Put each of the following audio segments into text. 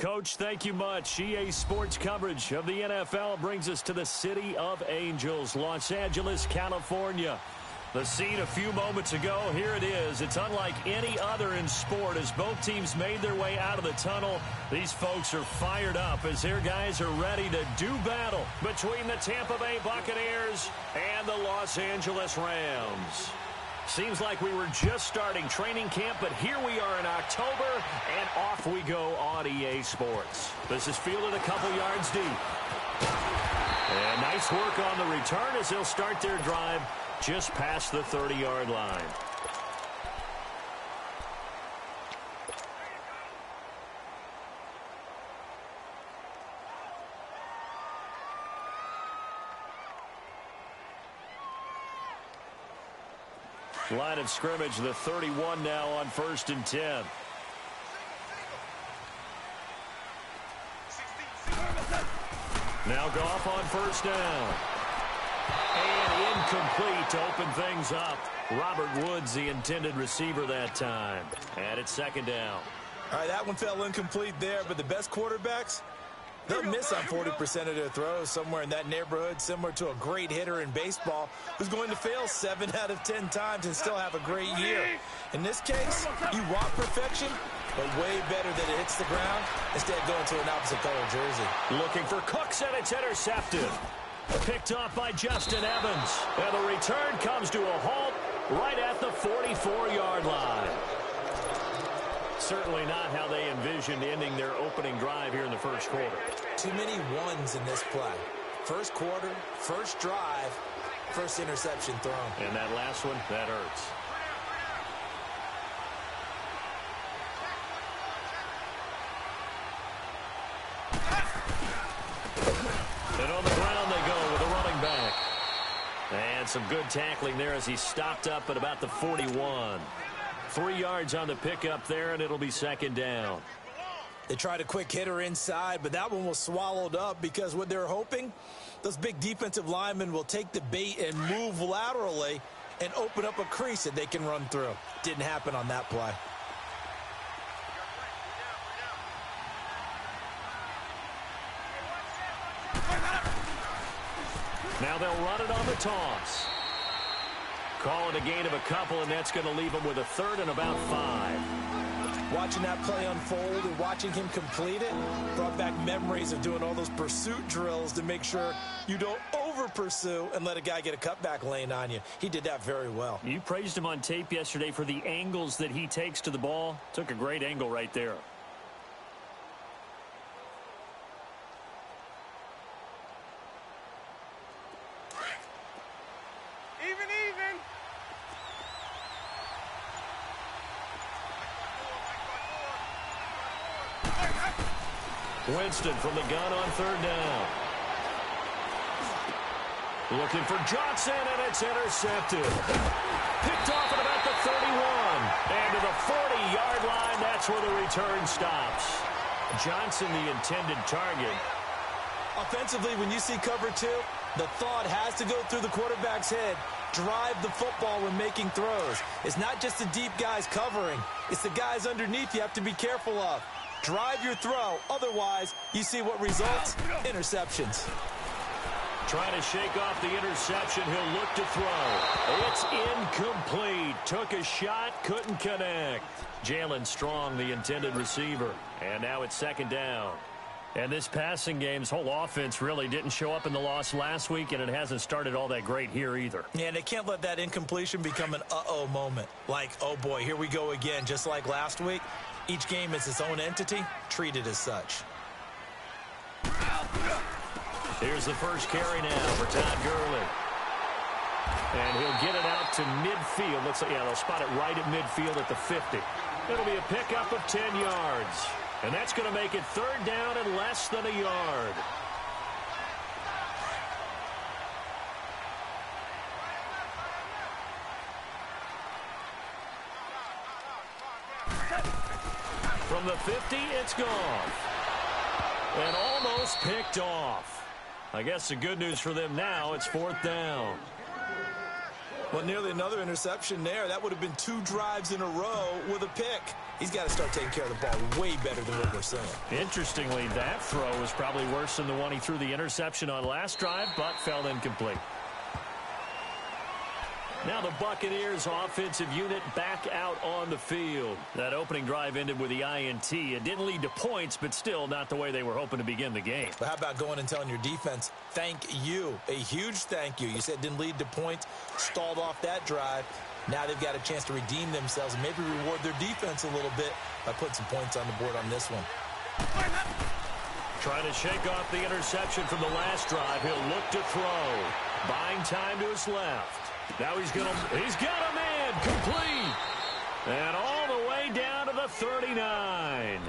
Coach, thank you much. EA Sports coverage of the NFL brings us to the City of Angels, Los Angeles, California. The scene a few moments ago, here it is. It's unlike any other in sport as both teams made their way out of the tunnel. These folks are fired up as their guys are ready to do battle between the Tampa Bay Buccaneers and the Los Angeles Rams. Seems like we were just starting training camp, but here we are in October, and off we go on EA Sports. This is fielded a couple yards deep. And nice work on the return as they'll start their drive just past the 30-yard line. Line of scrimmage, the 31 now on 1st and 10. Now Goff on 1st down. And incomplete to open things up. Robert Woods, the intended receiver that time. And it's 2nd down. All right, that one fell incomplete there, but the best quarterbacks, they'll miss on 40% of their throws, somewhere in that neighborhood, similar to a great hitter in baseball who's going to fail 7 out of 10 times and still have a great year. In this case, you want perfection, but way better that it hits the ground instead of going to an opposite color jersey. Looking for Cooks, and it's intercepted. Picked off by Justin Evans. And the return comes to a halt right at the 44-yard line. Certainly not how they envisioned ending their opening drive here in the first quarter. Too many ones in this play. First quarter, first drive, first interception thrown. And that last one, that hurts. And on the ground they go with a running back. And some good tackling there as he stopped up at about the 41. 3 yards on the pickup there, and it'll be 2nd down. They tried a quick hitter inside, but that one was swallowed up because what they're hoping, those big defensive linemen will take the bait and move laterally and open up a crease that they can run through. Didn't happen on that play. Now they'll run it on the toss. Call it a gain of a couple, and that's going to leave them with a 3rd and about 5. Watching that play unfold and watching him complete it brought back memories of doing all those pursuit drills to make sure you don't over-pursue and let a guy get a cutback lane on you. He did that very well. You praised him on tape yesterday for the angles that he takes to the ball. Took a great angle right there. Winston from the gun on 3rd down. Looking for Johnson, and it's intercepted. Picked off at about the 31. And to the 40-yard line, that's where the return stops. Johnson, the intended target. Offensively, when you see cover 2, the thought has to go through the quarterback's head. Drive the football when making throws. It's not just the deep guys covering. It's the guys underneath you have to be careful of. Drive your throw. Otherwise, you see what results? Interceptions. Trying to shake off the interception. He'll look to throw. It's incomplete. Took a shot, couldn't connect. Jalen Strong, the intended receiver. And now it's 2nd down. And this passing game's whole offense really didn't show up in the loss last week, and it hasn't started all that great here either. Yeah, and they can't let that incompletion become an uh-oh moment. Like, oh boy, here we go again, just like last week. Each game is its own entity, treated as such. Here's the first carry now for Todd Gurley. And he'll get it out to midfield. Looks like, yeah, they'll spot it right at midfield at the 50. It'll be a pickup of 10 yards. And that's going to make it 3rd down and less than a yard. From the 50, it's gone. And almost picked off. I guess the good news for them now, it's 4th down. Well, nearly another interception there. That would have been 2 drives in a row with a pick. He's got to start taking care of the ball way better than what we're seeing. Interestingly, that throw was probably worse than the one he threw the interception on last drive, but fell incomplete. Now the Buccaneers offensive unit back out on the field. That opening drive ended with the INT. It didn't lead to points, but still not the way they were hoping to begin the game. But how about going and telling your defense, thank you, a huge thank you. You said it didn't lead to points, stalled off that drive. Now they've got a chance to redeem themselves and maybe reward their defense a little bit by putting some points on the board on this one. Trying to shake off the interception from the last drive. He'll look to throw. Buying time to his left. Now he's got a man complete. And all the way down to the 39.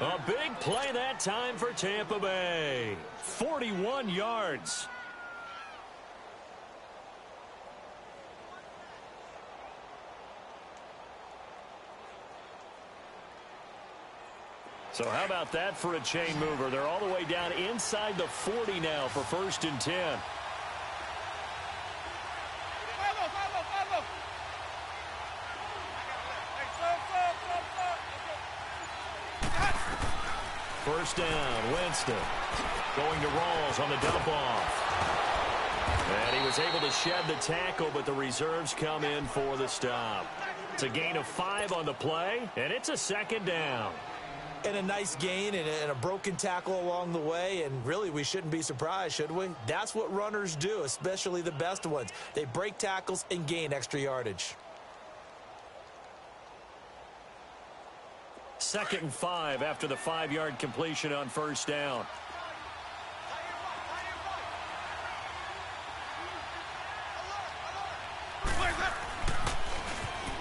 A big play that time for Tampa Bay. 41 yards. So how about that for a chain mover? They're all the way down inside the 40 now for 1st and 10. First down, Winston. Going to Rawls on the dump off. And he was able to shed the tackle, but the reserves come in for the stop. It's a gain of 5 on the play, and it's a 2nd down. And a nice gain and a broken tackle along the way, and really we shouldn't be surprised, should we? That's what runners do, especially the best ones. They break tackles and gain extra yardage. 2nd and 5 after the 5-yard completion on 1st down.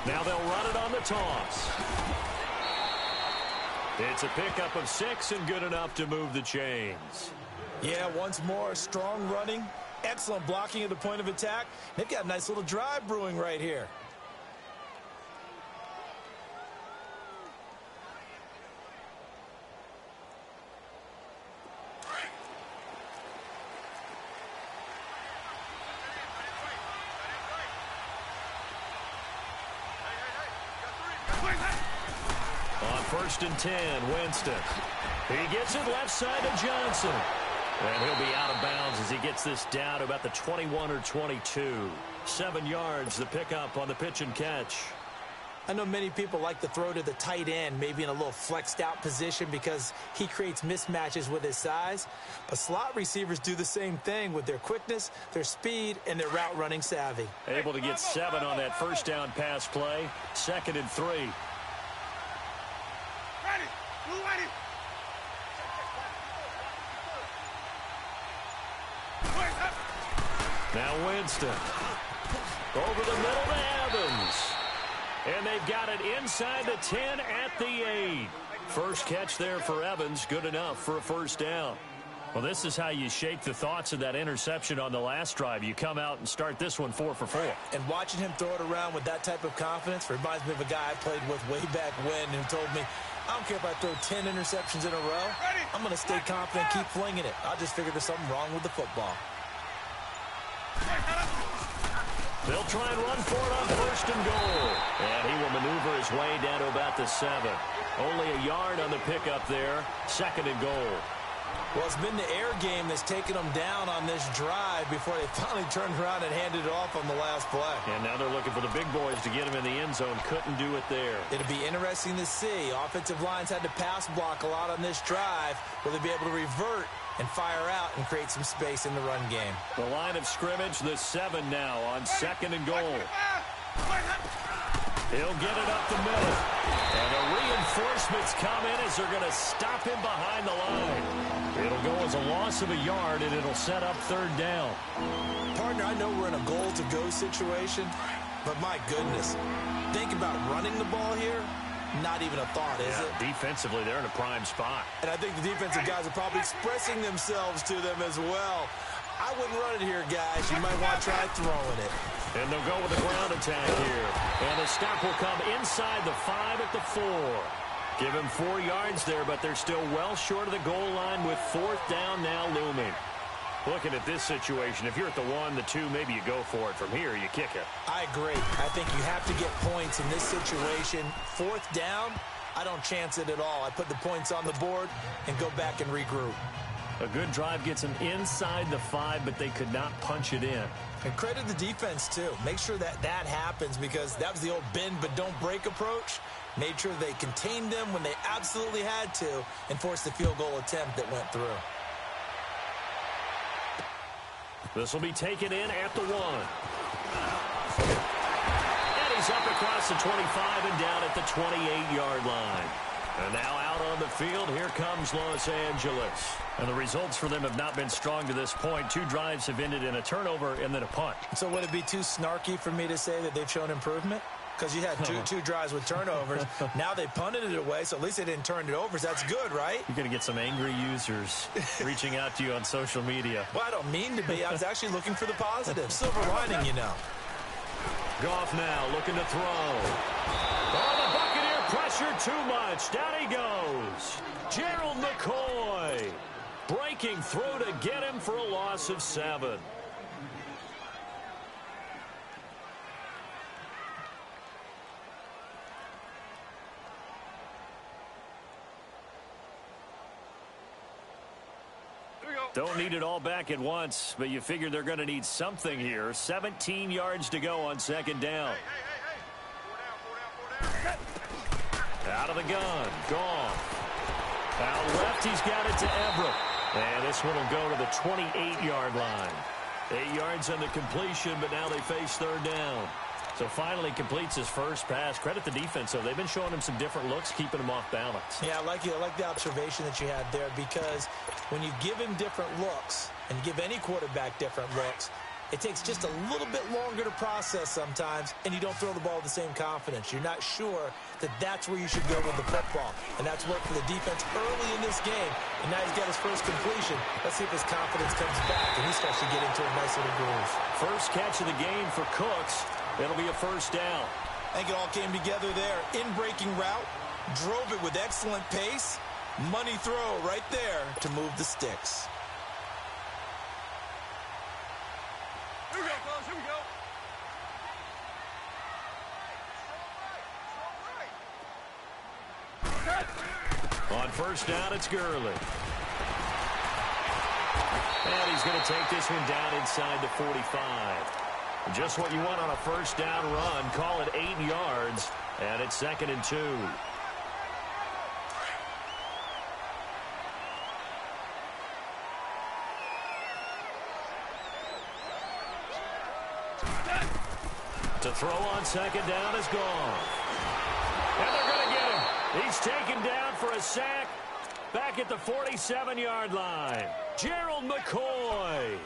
Now they'll run it on the toss. It's a pickup of 6 and good enough to move the chains. Yeah, once more, strong running, excellent blocking at the point of attack. They've got a nice little drive brewing right here. On 1st and 10, Winston. He gets it left side to Johnson. And he'll be out of bounds as he gets this down to about the 21 or 22. 7 yards, the pickup on the pitch and catch. I know many people like to throw to the tight end, maybe in a little flexed out position because he creates mismatches with his size. But slot receivers do the same thing with their quickness, their speed, and their route running savvy. Able to get 7 on that 1st down pass play. 2nd and 3. Now Winston. Over the middle to Evans. And they've got it inside the 10 at the 8. First catch there for Evans. Good enough for a 1st down. Well, this is how you shake the thoughts of that interception on the last drive. You come out and start this one 4 for 4. And watching him throw it around with that type of confidence reminds me of a guy I played with way back when who told me, I don't care if I throw 10 interceptions in a row. I'm going to stay confident, keep flinging it. I just figured there's something wrong with the football. They'll try and run for it on 1st and goal. And he will maneuver his way down to about the 7. Only a yard on the pickup there. 2nd and goal. Well, it's been the air game that's taken them down on this drive before they finally turned around and handed it off on the last play. And now they're looking for the big boys to get him in the end zone. Couldn't do it there. It'll be interesting to see. Offensive lines had to pass block a lot on this drive. Will they be able to revert and fire out and create some space in the run game? The line of scrimmage, the 7 now on 2nd and goal. He'll get it up the middle. And the reinforcements come in as they're going to stop him behind the line. It'll go as a loss of a yard, and it'll set up 3rd down. Partner, I know we're in a goal-to-go situation, but my goodness, think about running the ball here. Not even a thought, is it? Defensively, they're in a prime spot. And I think the defensive guys are probably expressing themselves to them as well. I wouldn't run it here, guys. You might want to try throwing it. And they'll go with a ground attack here. And the stop will come inside the 5 at the 4. Give him 4 yards there, but they're still well short of the goal line with 4th down now looming. Looking at this situation, if you're at the 1, the 2, maybe you go for it. From here, you kick it. I agree. I think you have to get points in this situation. 4th down, I don't chance it at all. I put the points on the board and go back and regroup. A good drive gets them inside the 5, but they could not punch it in. And credit the defense, too. Make sure that happens, because that was the old bend but don't break approach. Made sure they contained them when they absolutely had to and forced the field goal attempt that went through. This will be taken in at the 1. And he's up across the 25 and down at the 28-yard line. And now out on the field, here comes Los Angeles. And the results for them have not been strong to this point. 2 drives have ended in a turnover and then a punt. So would it be too snarky for me to say that they've shown improvement? Because you had two drives with turnovers. Now they punted it away, so at least they didn't turn it over. So that's good, right? You're going to get some angry users reaching out to you on social media. Well, I don't mean to be. I was actually looking for the positive. Silver lining, you know. Goff now looking to throw. Oh, the Buccaneer pressure too much. Down he goes. Gerald McCoy breaking through to get him for a loss of 7. Don't need it all back at once, but you figure they're going to need something here. 17 yards to go on 2nd down. Out of the gun. Gone. Out left, he's got it to Everett. And this one will go to the 28-yard line. 8 yards on the completion, but now they face 3rd down. So finally completes his first pass. Credit the defense, though. They've been showing him some different looks, keeping him off balance. Yeah, I like the observation that you had there, because when you give him different looks and give any quarterback different looks, it takes just a little bit longer to process sometimes, and you don't throw the ball with the same confidence. You're not sure that that's where you should go with the football. And that's worked for the defense early in this game. And now he's got his first completion. Let's see if his confidence comes back and he starts to get into a nice little groove. First catch of the game for Cooks. It'll be a 1st down. I think it all came together there. In-breaking route, drove it with excellent pace. Money throw right there to move the sticks. Here we go, fellas. Here we go. On 1st down, it's Gurley. And he's going to take this one down inside the 45. Just what you want on a 1st down run. Call it 8 yards, and it's 2nd and 2. To throw on 2nd down is gone. And they're going to get him. He's taken down for a sack back at the 47-yard line. Gerald McCoy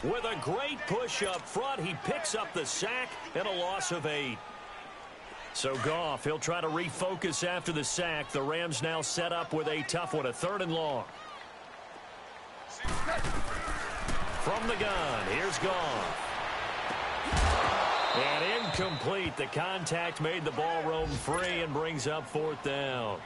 with a great push up front. He picks up the sack and a loss of 8. So Goff, he'll try to refocus after the sack. The Rams now set up with a tough one, a 3rd and long. From the gun, here's Goff. And incomplete. The contact made the ball roam free and brings up 4th down.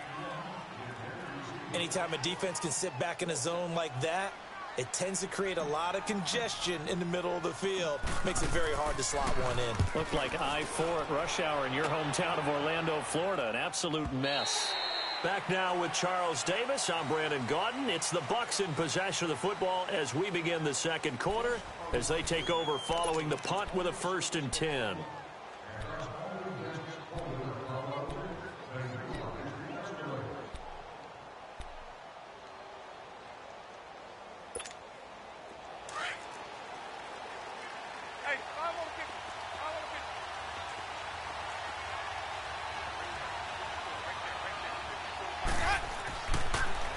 Anytime a defense can sit back in a zone like that, it tends to create a lot of congestion in the middle of the field. Makes it very hard to slot one in. Looked like I-4 at rush hour in your hometown of Orlando, Florida. An absolute mess. Back now with Charles Davis. I'm Brandon Gaudin. It's the Bucs in possession of the football as we begin the 2nd quarter, as they take over following the punt with a 1st and 10.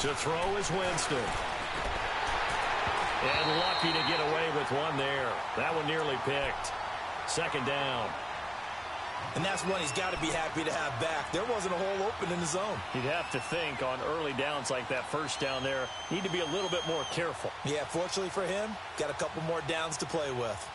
To throw is Winston. And lucky to get away with one there. That one nearly picked. 2nd down. And that's one he's got to be happy to have back. There wasn't a hole open in the zone. You'd have to think on early downs like that 1st down there, need to be a little bit more careful. Yeah, fortunately for him, got a couple more downs to play with.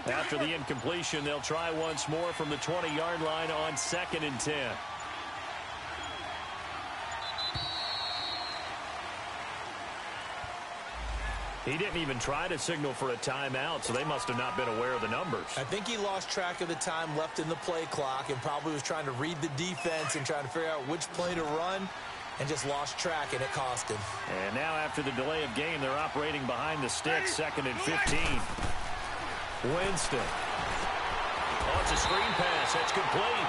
After the incompletion, they'll try once more from the 20-yard line on 2nd and 10. He didn't even try to signal for a timeout, so they must have not been aware of the numbers. I think he lost track of the time left in the play clock and probably was trying to read the defense and trying to figure out which play to run and just lost track, and it cost him. And now after the delay of game, they're operating behind the sticks, 2nd and 15. Winston. Oh, it's a screen pass. That's complete.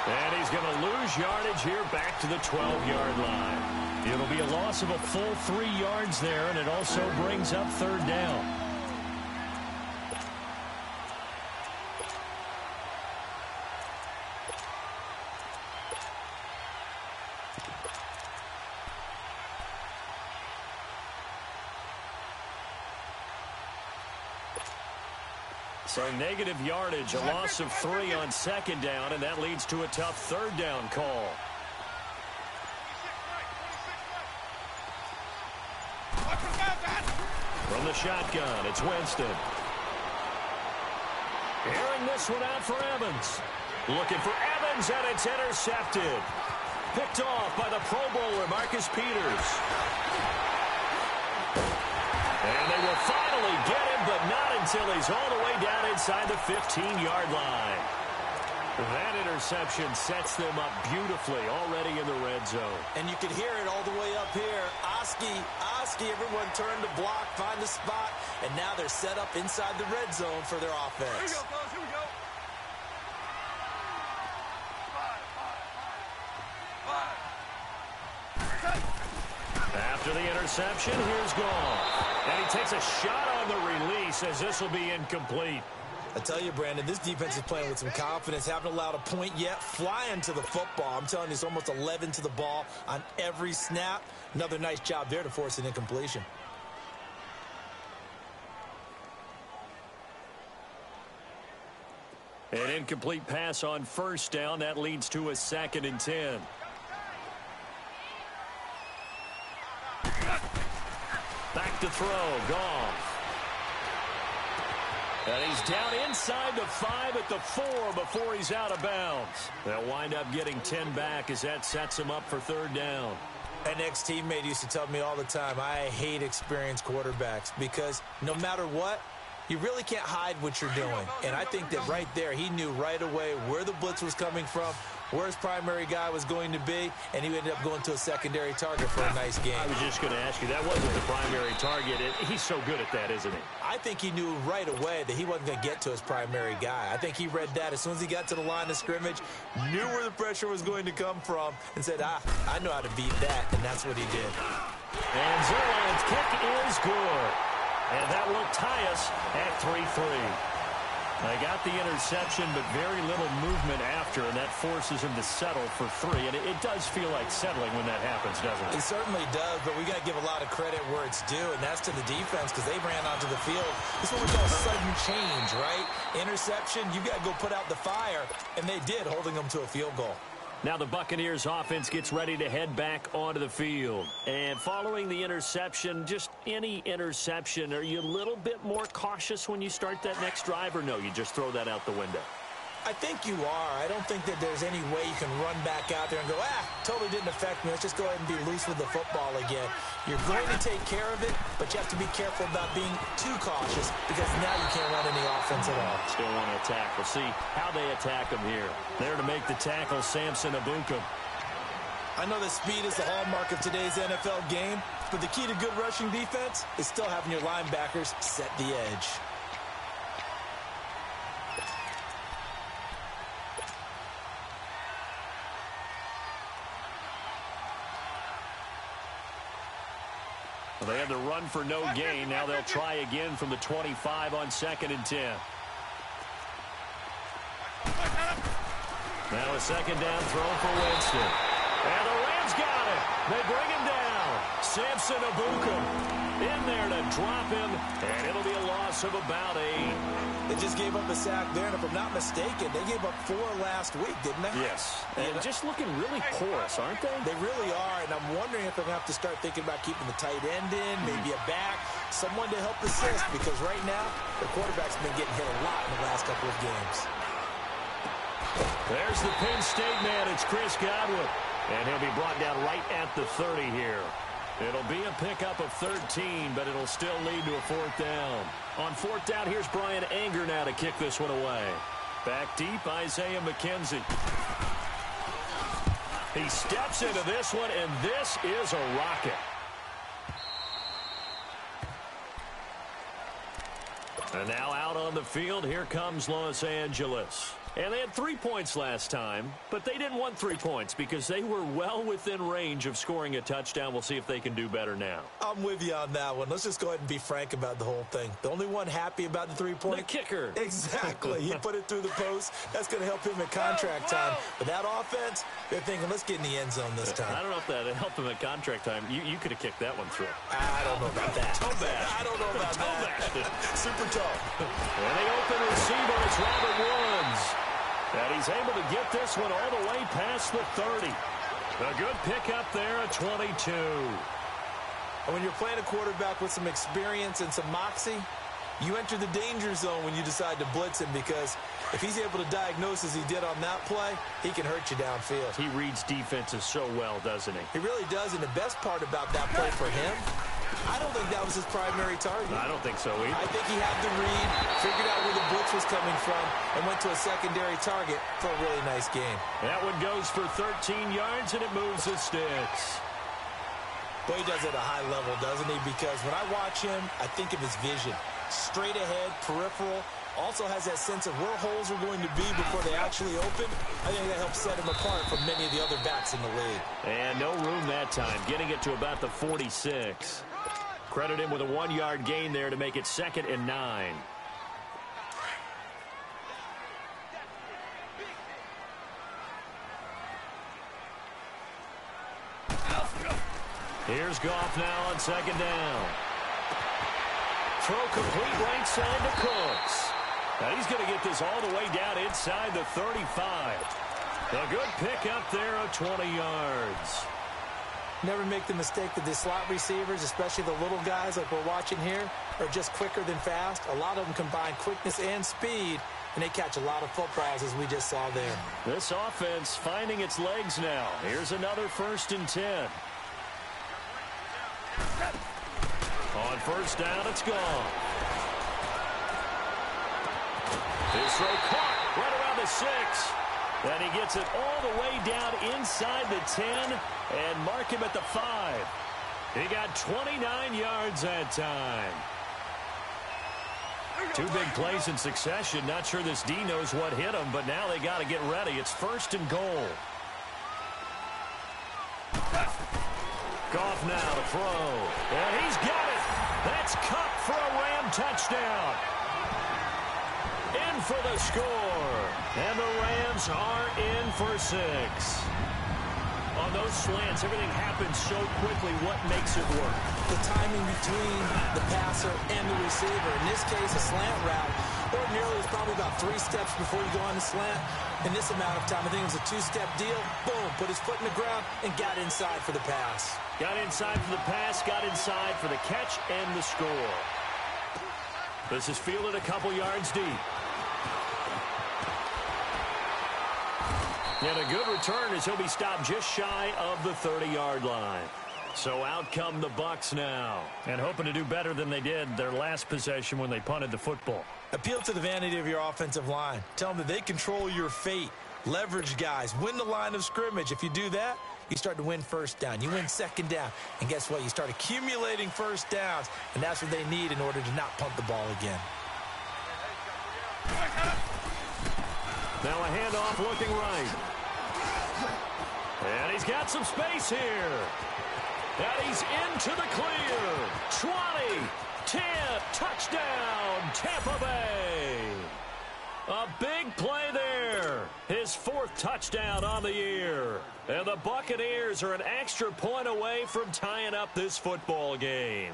And he's going to lose yardage here back to the 12-yard line. It'll be a loss of a full 3 yards there, and it also brings up 3rd down. So negative yardage, a loss of 3 on 2nd down, and that leads to a tough 3rd down call. From the shotgun, it's Winston. Airing this one out for Evans. Looking for Evans, and it's intercepted. Picked off by the Pro Bowler, Marcus Peters. And they will finally get him, but not until he's all the way down inside the 15-yard line. That interception sets them up beautifully already in the red zone. And you can hear it all the way up here. Oski, everyone turned to block, find the spot, and now they're set up inside the red zone for their offense. Here we go, fellas. Here we go. After the interception, here's Goff. And he takes a shot on the release as this will be incomplete. I tell you, Brandon, this defense is playing with some confidence. Haven't allowed a point yet. Flying to the football. I'm telling you, it's almost 11 to the ball on every snap. Another nice job there to force an incompletion. An incomplete pass on 1st down. That leads to a 2nd and 10. Back to throw. Goff. And he's down inside the 5 at the 4 before he's out of bounds. They'll wind up getting 10 back as that sets him up for 3rd down. An ex-teammate used to tell me all the time, I hate experienced quarterbacks because no matter what, you really can't hide what you're doing. And I think that right there, he knew right away where the blitz was coming from, where his primary guy was going to be, and he ended up going to a secondary target for a nice game. I was just going to ask you, that wasn't the primary target. He's so good at that, isn't he? I think he knew right away that he wasn't going to get to his primary guy. I think he read that as soon as he got to the line of scrimmage, knew where the pressure was going to come from, and said, I know how to beat that, and that's what he did. And Zerlin's kick is good. And that will tie us at 3-3. They got the interception, but very little movement after, and that forces him to settle for 3. And it does feel like settling when that happens, doesn't it? It certainly does, but we got to give a lot of credit where it's due, and that's to the defense because they ran onto the field. This is what we call sudden change, right? Interception, you got to go put out the fire, and they did, holding them to a field goal. Now the Buccaneers offense gets ready to head back onto the field. And following the interception, just any interception, are you a little bit more cautious when you start that next drive, or no, you just throw that out the window? I think you are. I don't think that there's any way you can run back out there and go, totally didn't affect me. Let's just go ahead and be loose with the football again. You're going to take care of it, but you have to be careful about being too cautious because now you can't run any offense at all. Still want to attack. We'll see how they attack him here. There to make the tackle, Samson Abuka. I know that speed is the hallmark of today's NFL game, but the key to good rushing defense is still having your linebackers set the edge. They had the run for no gain. Now they'll try again from the 25 on 2nd and 10. Now a 2nd down throw for Winston. And the Rams got it. They bring him down. Samson Abuka in there to drop him, and it'll be a loss of about 8. They just gave up a sack there, and if I'm not mistaken, they gave up 4 last week, didn't they? Yes. And just looking really porous, aren't they? They really are, and I'm wondering if they're going to have to start thinking about keeping the tight end in, maybe a back, someone to help assist, because right now, the quarterback's been getting hit a lot in the last couple of games. There's the Penn State man. It's Chris Godwin. And he'll be brought down right at the 30 here. It'll be a pickup of 13, but it'll still lead to a 4th down. On 4th down, here's Brian Anger now to kick this one away. Back deep, Isaiah McKenzie. He steps into this one, and this is a rocket. And now out on the field, here comes Los Angeles. And they had 3 points last time, but they didn't want 3 points because they were well within range of scoring a touchdown. We'll see if they can do better now. I'm with you on that one. Let's just go ahead and be frank about the whole thing. The only one happy about the 3-point? The kicker. Exactly. He put it through the post. That's going to help him at contract time. But that offense, they're thinking, let's get in the end zone this time. I don't know if that helped him at contract time. You could have kicked that one through. I don't know about that. Toe bash. I don't know about that. Super toe. And the open receiver is Robert Woods. And he's able to get this one all the way past the 30. A good pickup there at 22. And when you're playing a quarterback with some experience and some moxie, you enter the danger zone when you decide to blitz him, because if he's able to diagnose as he did on that play, he can hurt you downfield. He reads defenses so well, doesn't he? He really does, and the best part about that play for him, I don't think that was his primary target. I don't think so either. I think he had the read, figured out where the blitz was coming from, and went to a secondary target for a really nice game. That one goes for 13 yards, and it moves the sticks. Boy, he does it at a high level, doesn't he? Because when I watch him, I think of his vision. Straight ahead, peripheral, also has that sense of where holes are going to be before they actually open. I think that helps set him apart from many of the other backs in the league. And no room that time, getting it to about the 46. Credit him with a 1-yard gain there to make it 2nd and 9. Here's Goff now on 2nd down. Throw complete right side to Cooks. Now he's going to get this all the way down inside the 35. A good pickup there of 20 yards. Never make the mistake that the slot receivers, especially the little guys like we're watching here, are just quicker than fast. A lot of them combine quickness and speed, and they catch a lot of footballs, as we just saw there. This offense finding its legs now. Here's another 1st and 10. On 1st down, it's gone. His throw caught right around the 6. And he gets it all the way down inside the 10 and mark him at the 5. He got 29 yards that time. 2 big plays in succession. Not sure this D knows what hit him, but now they got to get ready. It's 1st and goal. Goff now to throw. And he's got it. That's Cup for a Ram touchdown. In for the score. And the Rams are in for 6. On those slants, everything happens so quickly. What makes it work? The timing between the passer and the receiver. In this case, a slant route. Ordinarily, it's probably about 3 steps before you go on the slant. In this amount of time, I think it was a 2-step deal. Boom, put his foot in the ground and got inside for the pass. Got inside for the pass, got inside for the catch and the score. This is fielded a couple yards deep. And a good return as he'll be stopped just shy of the 30-yard line. So out come the Bucs now, and hoping to do better than they did their last possession when they punted the football. Appeal to the vanity of your offensive line. Tell them that they control your fate. Leverage guys. Win the line of scrimmage. If you do that, you start to win 1st down. You win 2nd down. And guess what? You start accumulating 1st downs, and that's what they need in order to not punt the ball again. Now a handoff looking right. And he's got some space here. And he's into the clear. 20, 10, touchdown, Tampa Bay. A big play there. His 4th touchdown on the year. And the Buccaneers are an extra point away from tying up this football game.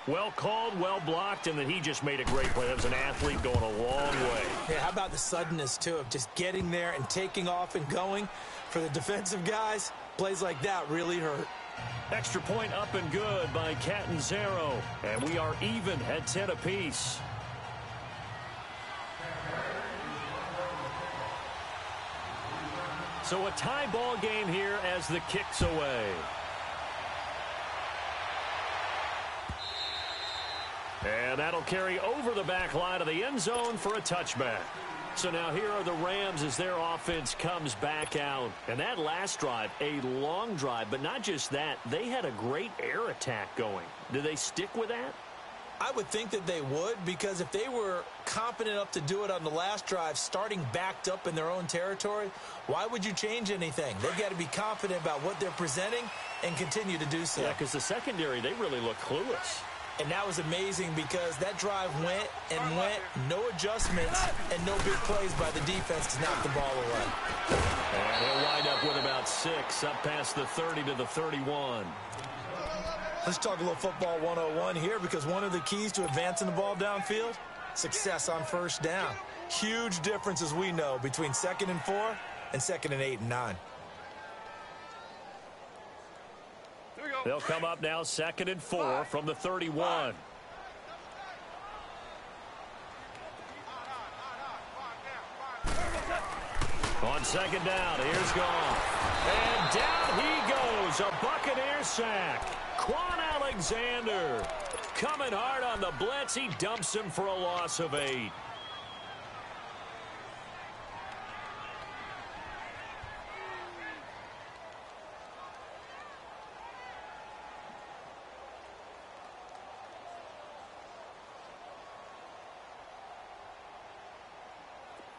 Well called, well blocked, and then he just made a great play. That was an athlete going a long way. Yeah, how about the suddenness, too, of just getting there and taking off and going? For the defensive guys, plays like that really hurt. Extra point up and good by Catanzaro. And we are even at 10 apiece. So a tie ball game here as the kick's away. And that'll carry over the back line of the end zone for a touchback. So now here are the Rams as their offense comes back out. And that last drive, a long drive, but not just that. They had a great air attack going. Do they stick with that? I would think that they would, because if they were confident enough to do it on the last drive, starting backed up in their own territory, why would you change anything? They've got to be confident about what they're presenting and continue to do so. Yeah, because the secondary, they really look clueless. And that was amazing because that drive went and went, no adjustments, and no big plays by the defense to knock the ball away. And he'll wind up with about 6, up past the 30 to the 31. Let's talk a little football 101 here, because one of the keys to advancing the ball downfield, success on first down. Huge difference, as we know, between 2nd and 4 and 2nd and 8 and 9. They'll come up now 2nd and 4 from the 31. On 2nd down, here's Goff. And down he goes, a Buccaneer sack. Quan Alexander coming hard on the blitz. He dumps him for a loss of 8.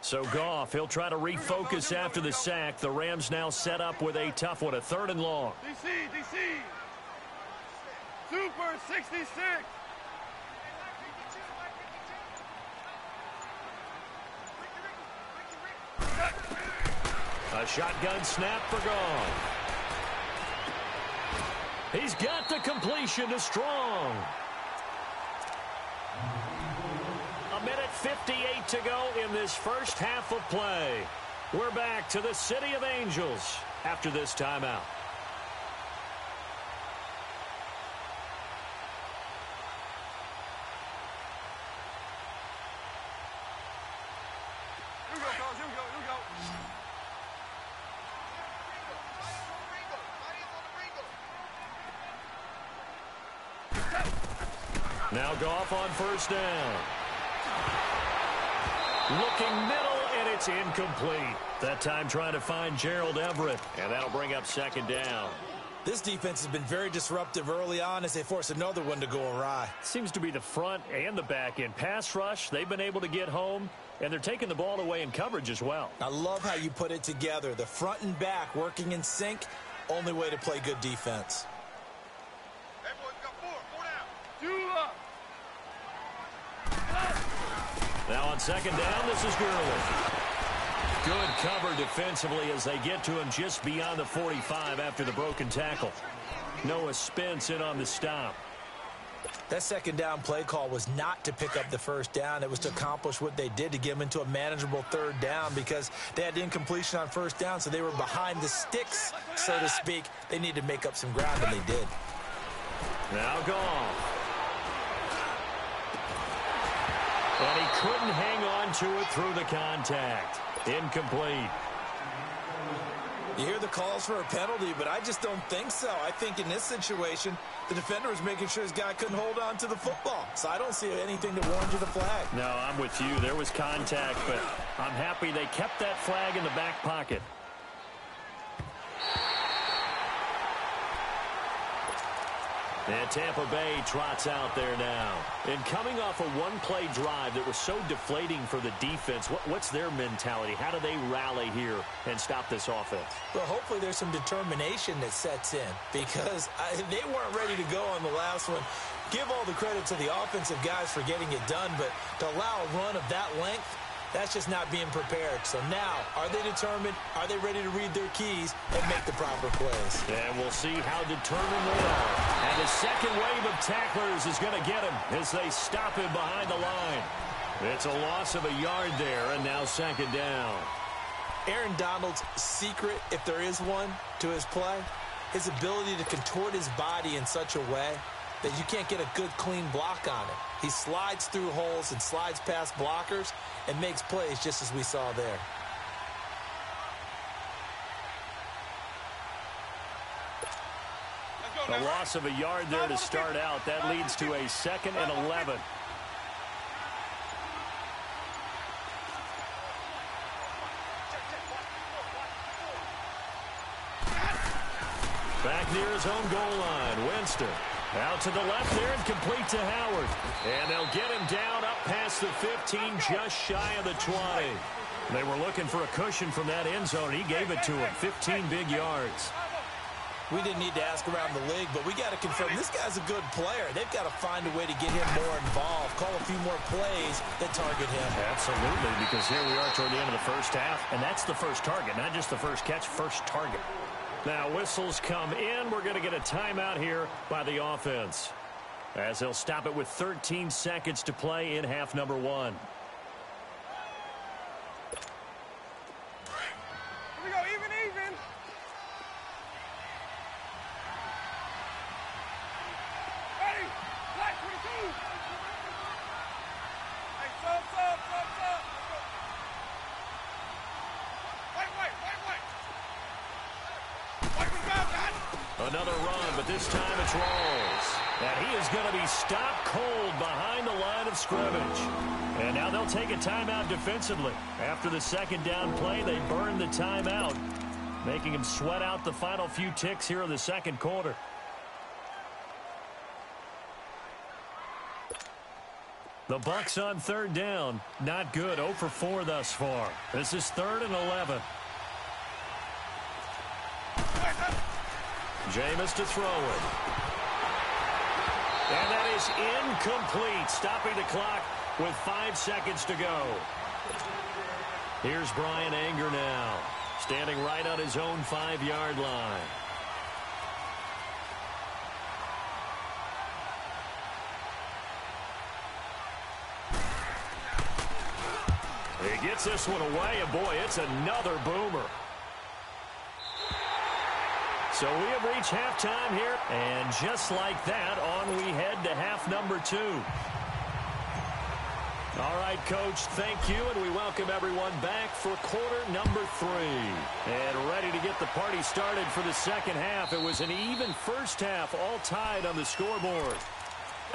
So Goff, he'll try to refocus after the sack. The Rams now set up with a tough one, a 3rd and long. DC. Super 66. A shotgun snap for Goff. He's got the completion to Strong. A minute 58 to go in this first half of play. We're back to the City of Angels after this timeout. Here we go, fellas. Here we go. Now Goff on first down. Looking middle, and it's incomplete. That time trying to find Gerald Everett, and that'll bring up 2nd down. This defense has been very disruptive early on as they force another one to go awry. Seems to be the front and the back end. Pass rush, they've been able to get home, and they're taking the ball away in coverage as well. I love how you put it together. The front and back working in sync, only way to play good defense. Hey, boys, we got 4 down. 2 up. Now on 2nd down, this is Gurley. Good cover defensively as they get to him just beyond the 45 after the broken tackle. Noah Spence in on the stop. That 2nd down play call was not to pick up the first down. It was to accomplish what they did, to get them into a manageable 3rd down, because they had incompletion on first down, so they were behind the sticks, so to speak. They needed to make up some ground, and they did. Now Goff. And he couldn't hang on to it through the contact. Incomplete. You hear the calls for a penalty, but I just don't think so. I think in this situation, the defender was making sure his guy couldn't hold on to the football. So I don't see anything that warranted a flag. No, I'm with you. There was contact, but I'm happy they kept that flag in the back pocket. And Tampa Bay trots out there now. And coming off a one-play drive that was so deflating for the defense, what's their mentality? How do they rally here and stop this offense? Well, hopefully there's some determination that sets in, because they weren't ready to go on the last one. Give all the credit to the offensive guys for getting it done, but to allow a run of that length, That's just not being prepared. So now, are they determined? Are they ready to read their keys and make the proper plays? And we'll see how determined they are. And the second wave of tacklers is going to get him as they stop him behind the line. It's a loss of a yard there, and now second down. Aaron Donald's secret, if there is one, to his play, his ability to contort his body in such a way that you can't get a good, clean block on it. He slides through holes and slides past blockers and makes plays just as we saw there. A loss of a yard there to start out. That leads to a 2nd and 11. Back near his own goal line, Winston. Out to the left there and complete to Howard. And they'll get him down up past the 15, just shy of the 20. They were looking for a cushion from that end zone. He gave it to him, 15 big yards. We didn't need to ask around the league, but we got to confirm this guy's a good player. They've got to find a way to get him more involved, call a few more plays that target him. Absolutely, because here we are toward the end of the first half, and that's the first target, not just the first catch, first target. Now whistles come in. We're going to get a timeout here by the offense, as they'll stop it with 13 seconds to play in half number 1. Here we go, even. Ready, black 22. Hey, sub. Wait. Another run, but this time it's Rawls. And he is going to be stopped cold behind the line of scrimmage. And now they'll take a timeout defensively. After the second down play, they burn the timeout, making him sweat out the final few ticks here in the second quarter. The Bucs on third down. Not good. 0 for 4 thus far. This is 3rd and 11. Jameis to throw it. And that is incomplete, stopping the clock with 5 seconds to go. Here's Brian Anger now, standing right on his own 5-yard line. He gets this one away, and boy, it's another boomer. So we have reached halftime here, and just like that, on we head to half number 2. All right, Coach, thank you, and we welcome everyone back for quarter number 3. And ready to get the party started for the second half. It was an even first half, all tied on the scoreboard.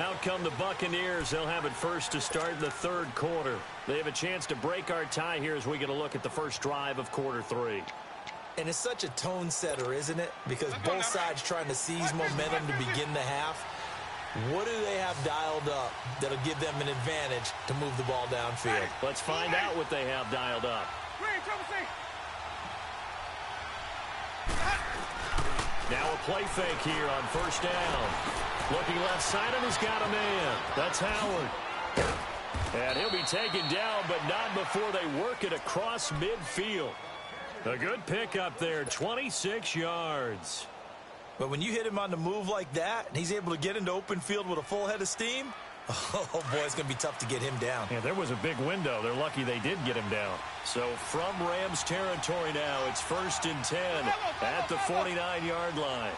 Out come the Buccaneers. They'll have it first to start the third quarter. They have a chance to break our tie here as we get a look at the first drive of quarter 3. And it's such a tone setter, isn't it? Because both sides trying to seize momentum to begin the half. What do they have dialed up that'll give them an advantage to move the ball downfield? Let's find out what they have dialed up. Now a play fake here on first down. Looking left side, and he's got a man. That's Howard. And he'll be taken down, but not before they work it across midfield. A good pickup there, 26 yards. But when you hit him on the move like that, and he's able to get into open field with a full head of steam, oh, boy, it's going to be tough to get him down. Yeah, there was a big window. They're lucky they did get him down. So from Rams territory now, it's 1st and 10 at the 49-yard line.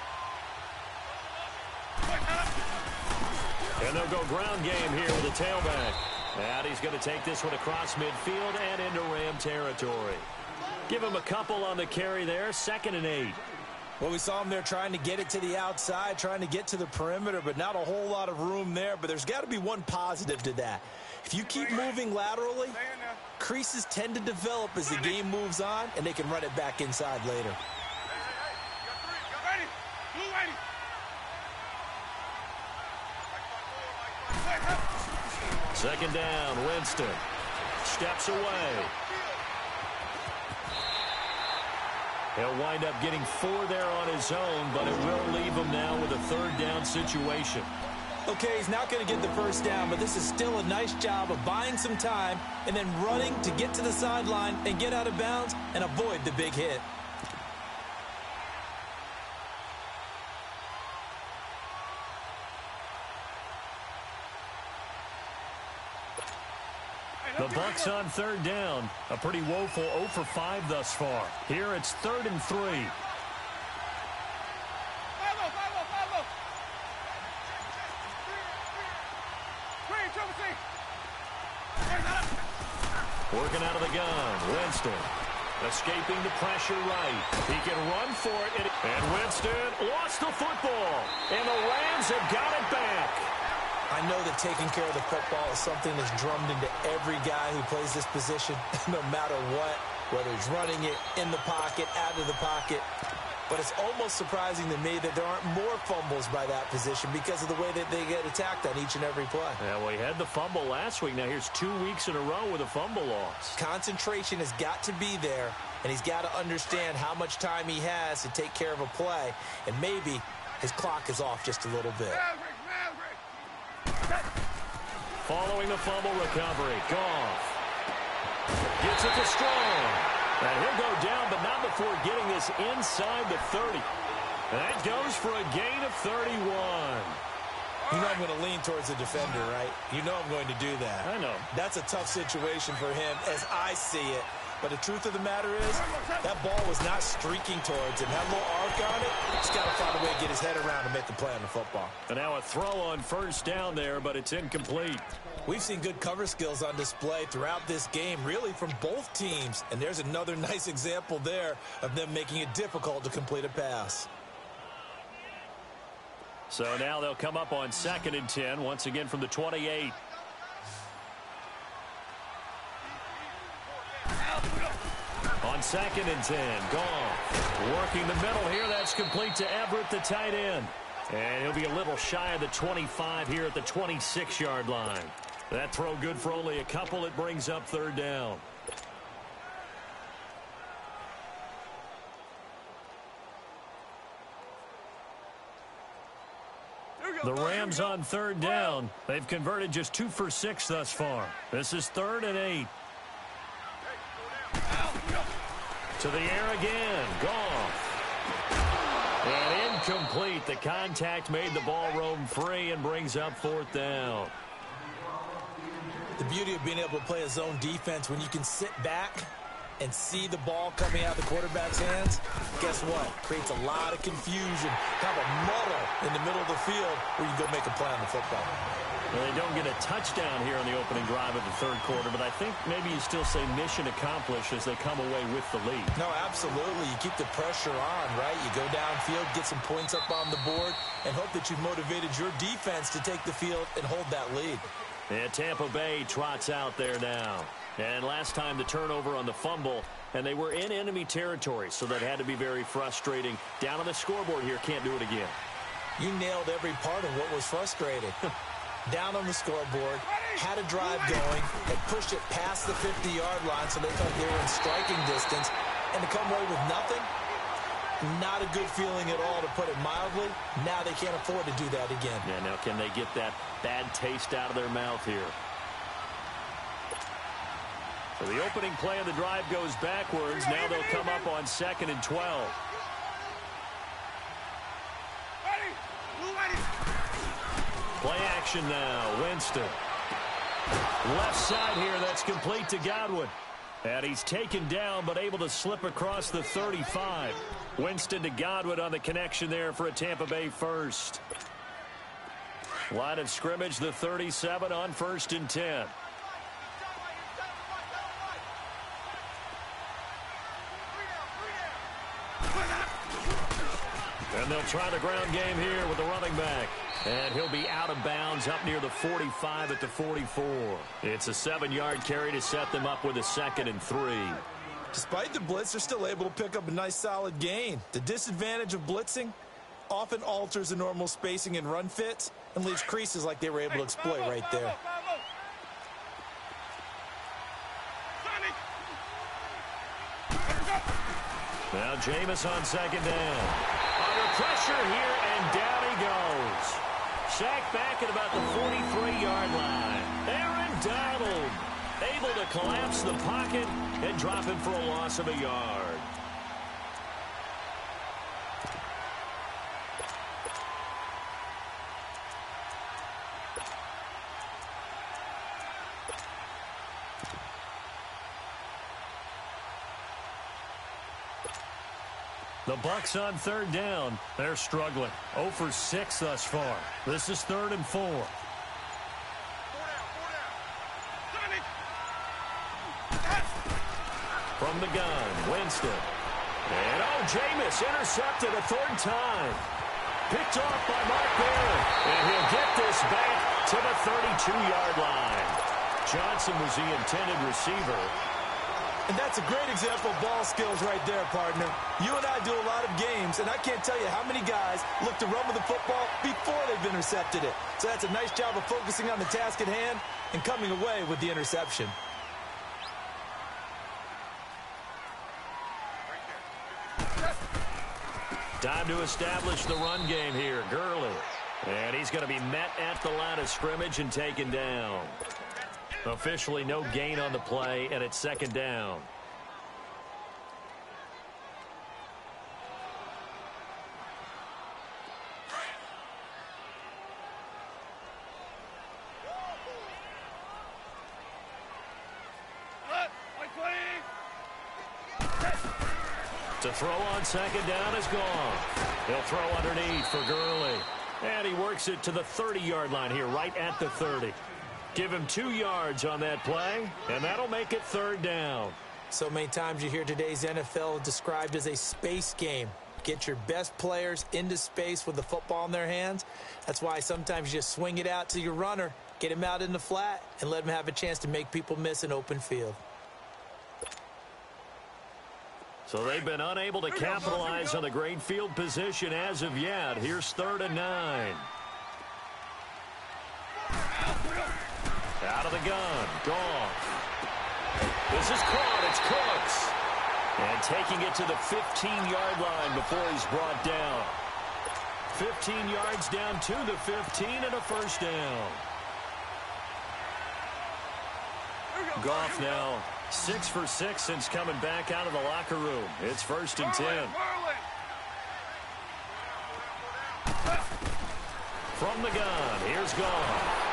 And they'll go ground game here with a tailback. And he's going to take this one across midfield and into Ram territory. Give him a couple on the carry there, 2nd and 8. Well, we saw him there trying to get it to the outside, trying to get to the perimeter, but not a whole lot of room there. But there's got to be one positive to that. If you keep moving laterally, creases tend to develop as the game moves on, and they can run it back inside later. Second down, Winston steps away. He'll wind up getting 4 there on his own, but it will leave him now with a 3rd down situation. Okay, he's not going to get the first down, but this is still a nice job of buying some time and then running to get to the sideline and get out of bounds and avoid the big hit. The Bucs on third down. A pretty woeful 0 for 5 thus far. Here it's 3rd and 3. Working out of the gun. Winston escaping the pressure right. He can run for it. And Winston lost the football. And the Rams have got it back. I know that taking care of the football is something that's drummed into every guy who plays this position, no matter what, whether he's running it, in the pocket, out of the pocket. But it's almost surprising to me that there aren't more fumbles by that position because of the way that they get attacked on each and every play. Yeah, well, he had the fumble last week. Now here's 2 weeks in a row with a fumble loss. Concentration has got to be there, and he's got to understand how much time he has to take care of a play, and maybe his clock is off just a little bit. Following the fumble recovery, Goff gets it to Strong. And he'll go down, but not before getting this inside the 30. That goes for a gain of 31. You know I'm going to lean towards the defender, right? You know I'm going to do that. I know. That's a tough situation for him as I see it. But the truth of the matter is, that ball was not streaking towards him. Had a little arc on it. He's got to find a way to get his head around and make the play on the football. And now a throw on first down there, but it's incomplete. We've seen good cover skills on display throughout this game, really from both teams. And there's another nice example there of them making it difficult to complete a pass. So now they'll come up on 2nd and 10, once again from the 28. On 2nd and 10, Goff working the middle here. That's complete to Everett, the tight end. And he'll be a little shy of the 25 here at the 26-yard line. That throw good for only a couple. It brings up 3rd down. The Rams on 3rd down. They've converted just 2 for 6 thus far. This is 3rd and 8. To the air again. Goff. And incomplete. The contact made the ball roam free and brings up 4th down. The beauty of being able to play a zone defense when you can sit back and see the ball coming out of the quarterback's hands, guess what? Creates a lot of confusion, kind of a muddle in the middle of the field where you can go make a play on the football. Well, they don't get a touchdown here in the opening drive of the 3rd quarter, but I think maybe you still say mission accomplished as they come away with the lead. No, absolutely. You keep the pressure on, right? You go downfield, get some points up on the board, and hope that you've motivated your defense to take the field and hold that lead. And Tampa Bay trots out there now. And last time the turnover on the fumble, and they were in enemy territory, so that had to be very frustrating. Down on the scoreboard here, can't do it again. You nailed every part of what was frustrating. Down on the scoreboard, had a drive going, had pushed it past the 50-yard line so they thought they were in striking distance, and to come away with nothing, not a good feeling at all, to put it mildly. Now they can't afford to do that again. Yeah, now can they get that bad taste out of their mouth here? So the opening play of the drive goes backwards. Now they'll come up on 2nd and 12. Play action now. Winston. Left side here. That's complete to Godwin. And he's taken down but able to slip across the 35. Winston to Godwin on the connection there for a Tampa Bay first. Line of scrimmage, the 37 on 1st and 10. And they'll try the ground game here with the running back. And he'll be out of bounds up near the 45 at the 44. It's a 7-yard carry to set them up with a 2nd and 3. Despite the blitz, they're still able to pick up a nice solid gain. The disadvantage of blitzing often alters the normal spacing and run fits and leaves creases like they were able to exploit right there. Now Jameis on 2nd down. Under pressure here, and down he goes. sack back at about the 43-yard line. Aaron Donald able to collapse the pocket and drop him for a loss of a yard. The Bucs on third down. They're struggling. 0 for 6 thus far. This is 3rd and 4. From the gun, Winston. And Jameis intercepted a 3rd time. Picked off by Mark Barron. And he'll get this back to the 32-yard line. Johnson was the intended receiver. And that's a great example of ball skills right there, partner. You and I do a lot of games, and I can't tell you how many guys look to run with the football before they've intercepted it. So that's a nice job of focusing on the task at hand and coming away with the interception. Time to establish the run game here. Gurley. And he's going to be met at the line of scrimmage and taken down. Officially no gain on the play, and it's 2nd down. To throw on 2nd down is gone. He'll throw underneath for Gurley. And he works it to the 30-yard line here, right at the 30. Give him 2 yards on that play, and that'll make it 3rd down. So many times you hear today's NFL described as a space game. Get your best players into space with the football in their hands. That's why sometimes you just swing it out to your runner, get him out in the flat, and let him have a chance to make people miss an open field. So they've been unable to capitalize on the great field position as of yet. Here's 3rd and 9. Out of the gun. Goff. This is caught. It's Cooks. And taking it to the 15-yard line before he's brought down. 15 yards down to the 15 and a 1st down. Goff now 6 for 6 since coming back out of the locker room. It's 1st and 10. From the gun, here's Goff.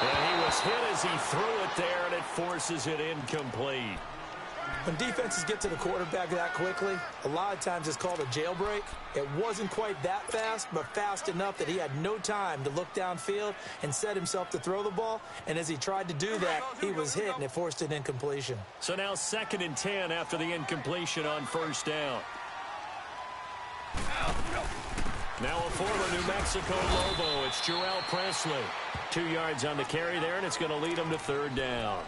And he was hit as he threw it there, and it forces it incomplete. When defenses get to the quarterback that quickly, a lot of times it's called a jailbreak. It wasn't quite that fast, but fast enough that he had no time to look downfield and set himself to throw the ball. And as he tried to do that, he was hit, and it forced an incompletion. So now 2nd and 10 after the incompletion on 1st down. Now a former New Mexico Lobo. It's Jarrell Presley. 2 yards on the carry there, and it's going to lead him to 3rd down.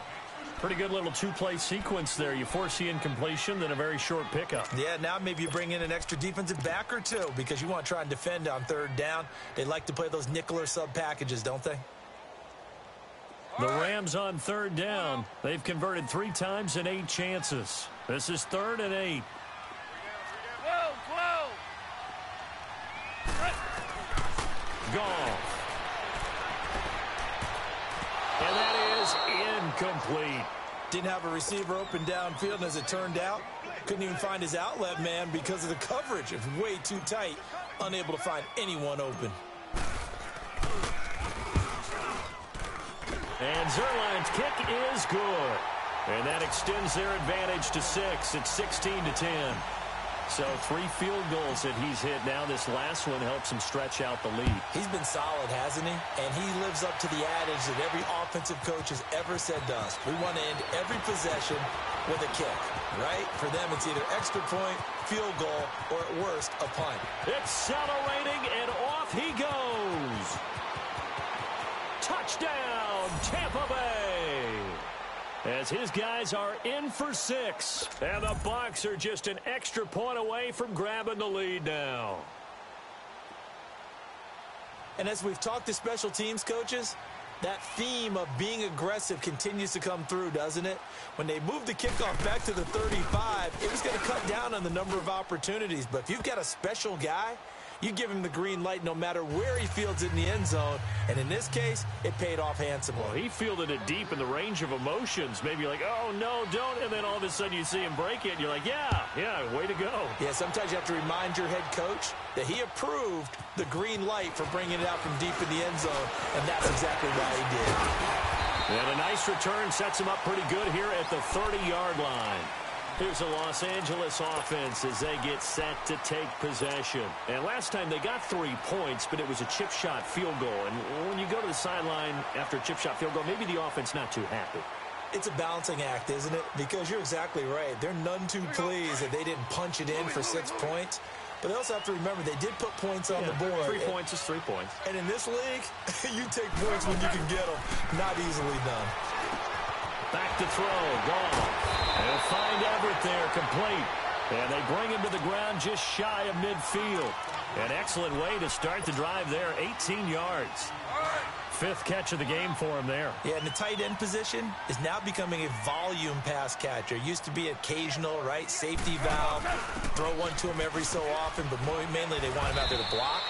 Pretty good little 2-play sequence there. You force the incompletion, then a very short pickup. Yeah, now maybe you bring in an extra defensive back or two because you want to try and defend on 3rd down. They like to play those nickel or sub packages, don't they? The Rams on 3rd down. They've converted 3 times in 8 chances. This is 3rd and 8. Goff. And that is incomplete. Didn't have a receiver open downfield, and as it turned out, couldn't even find his outlet man because of the coverage. It was way too tight, unable to find anyone open. And Zerline's kick is good. And that extends their advantage to 6. It's 16-10. So 3 field goals that he's hit now. This last one helps him stretch out the lead. He's been solid, hasn't he? And he lives up to the adage that every offensive coach has ever said to us. We want to end every possession with a kick, right? For them, it's either extra point, field goal, or at worst, a punt. Accelerating, and off he goes. Touchdown, Tampa Bay. As his guys are in for 6. And the Bucs are just an extra point away from grabbing the lead now. And as we've talked to special teams coaches, that theme of being aggressive continues to come through, doesn't it? When they moved the kickoff back to the 35, it was going to cut down on the number of opportunities. But if you've got a special guy, You give him the green light no matter where he fields it in the end zone. And in this case, it paid off handsomely. Well, he fielded it deep in the range of emotions. Maybe like, oh, no, don't. And then all of a sudden you see him break it. And you're like, yeah, way to go. Yeah, sometimes you have to remind your head coach that he approved the green light for bringing it out from deep in the end zone. And that's exactly why he did. And a nice return sets him up pretty good here at the 30-yard line. Here's the Los Angeles offense as they get set to take possession. And last time they got 3 points, but it was a chip shot field goal. And when you go to the sideline after a chip shot field goal, maybe the offense not too happy. It's a balancing act, isn't it? Because you're exactly right. They're none too pleased that they didn't punch it in for 6 points. But they also have to remember they did put points on the board. 3 points is 3 points. And in this league, you take points when you can get them. Not easily done. Back to throw. Goff. They'll find Everett there, complete. And they bring him to the ground just shy of midfield. An excellent way to start the drive there, 18 yards. 5th catch of the game for him there. Yeah, and the tight end position is now becoming a volume pass catcher. Used to be occasional, right? Safety valve. Throw one to him every so often, but mainly they want him out there to block.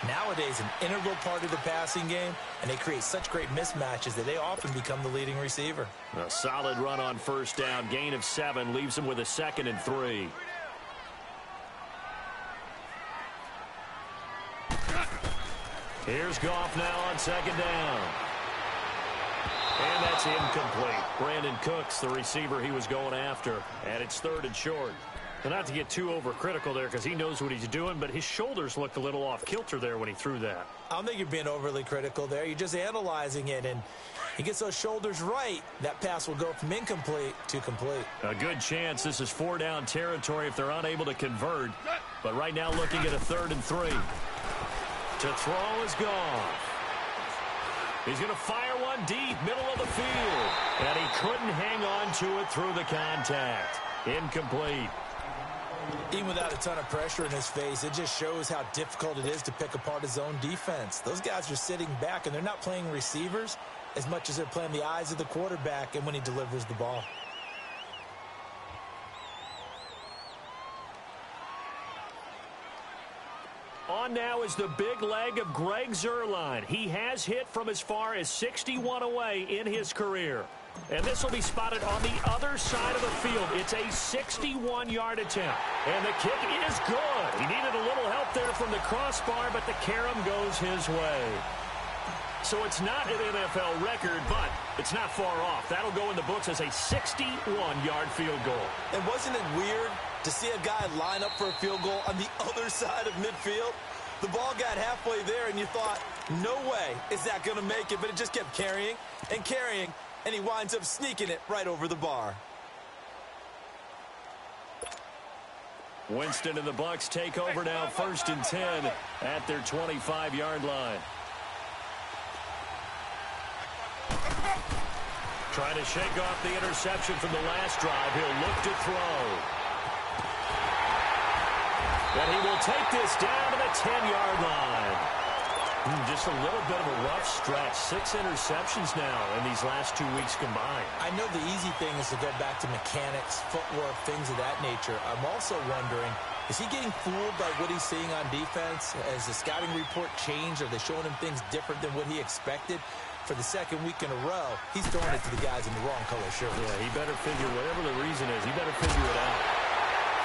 Nowadays, an integral part of the passing game, and they create such great mismatches that they often become the leading receiver. A solid run on first down. Gain of 7 leaves him with a 2nd and 3. Here's Goff now on 2nd down. And that's incomplete. Brandon Cooks, the receiver he was going after. And it's 3rd and short. And not to get too overcritical there because he knows what he's doing, but his shoulders looked a little off kilter there when he threw that. I don't think you're being overly critical there. You're just analyzing it, and he gets those shoulders right. That pass will go from incomplete to complete. A good chance this is 4-down territory if they're unable to convert. But right now looking at a 3rd and 3. To throw is Goff. He's going to fire one deep, middle of the field. And he couldn't hang on to it through the contact. Incomplete. Even without a ton of pressure in his face, it just shows how difficult it is to pick apart his own defense. Those guys are sitting back, and they're not playing receivers as much as they're playing the eyes of the quarterback and when he delivers the ball. On now is the big leg of Greg Zuerlein. He has hit from as far as 61 away in his career. And this will be spotted on the other side of the field. It's a 61-yard attempt. And the kick is good. He needed a little help there from the crossbar, but the carom goes his way. So it's not an NFL record, but it's not far off. That'll go in the books as a 61-yard field goal. And wasn't it weird to see a guy line up for a field goal on the other side of midfield? The ball got halfway there, and you thought, no way is that going to make it. But it just kept carrying and carrying. And he winds up sneaking it right over the bar. Winston and the Bucs take over now, 1st and 10 at their 25-yard line. Trying to shake off the interception from the last drive. He'll look to throw. And he will take this down to the 10-yard line. Just a little bit of a rough stretch. 6 interceptions now in these last 2 weeks combined. I know the easy thing is to go back to mechanics, footwork, things of that nature. I'm also wondering, is he getting fooled by what he's seeing on defense? Has the scouting report changed? Are they showing him things different than what he expected? For the 2nd week in a row, he's throwing it to the guys in the wrong color shirts. Yeah, he better figure, whatever the reason is, he better figure it out.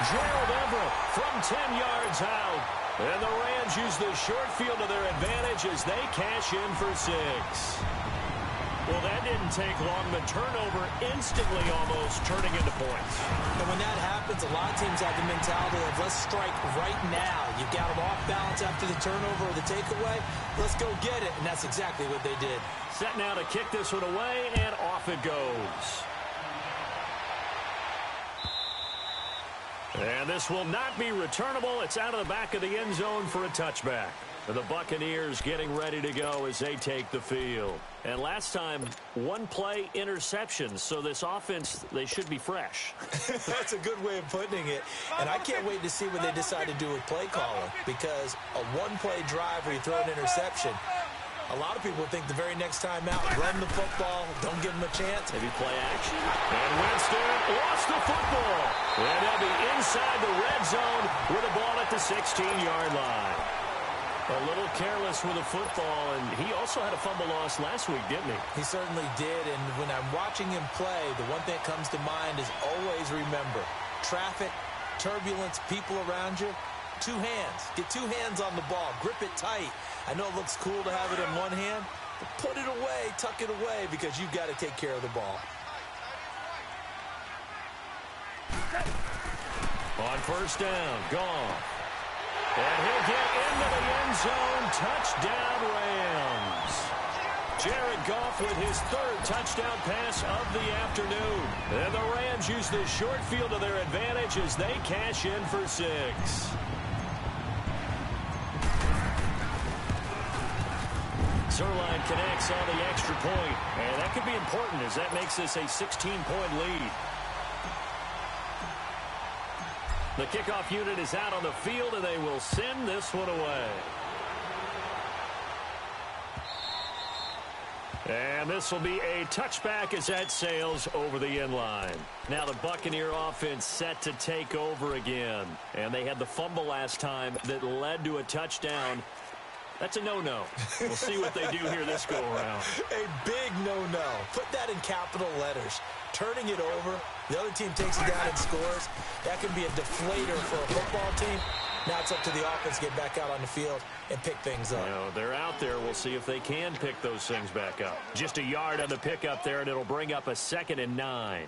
Gerald Everett from 10 yards out. And the Rams use the short field to their advantage as they cash in for 6. Well, that didn't take long. The turnover instantly almost turning into points. And when that happens, a lot of teams have the mentality of let's strike right now. You've got them off balance after the turnover or the takeaway. Let's go get it. And that's exactly what they did. Set now to kick this one away, and off it goes. And this will not be returnable. It's out of the back of the end zone for a touchback. The Buccaneers getting ready to go as they take the field. And last time, 1-play interceptions. So this offense, they should be fresh. That's a good way of putting it. And I can't wait to see what they decide to do with play calling. Because a 1-play drive where you throw an interception, a lot of people think the very next time out, run the football, don't give them a chance. Maybe play action. And Winston lost the football. And they'll be inside the red zone with the ball at the 16-yard line. A little careless with the football, and he also had a fumble loss last week, didn't he? He certainly did, and when I'm watching him play, the one thing that comes to mind is always remember, traffic, turbulence, people around you, two hands. Get two hands on the ball. Grip it tight. I know it looks cool to have it in one hand, but put it away, tuck it away, because you've got to take care of the ball. On first down, Goff. And he'll get into the end zone. Touchdown, Rams. Jared Goff with his third touchdown pass of the afternoon. And the Rams use the short field to their advantage as they cash in for 6. Zerline connects on the extra point. And that could be important as that makes this a 16-point lead. The kickoff unit is out on the field, and they will send this one away. And this will be a touchback as that sails over the end line. Now the Buccaneer offense set to take over again. And they had the fumble last time that led to a touchdown. That's a no-no. We'll see what they do here this go-around. A big no-no. Put that in capital letters. Turning it over, the other team takes it down and scores. That can be a deflator for a football team. Now it's up to the offense to get back out on the field and pick things up. You know, they're out there. We'll see if they can pick those things back up. Just a yard on the pickup there, and it'll bring up a 2nd and 9.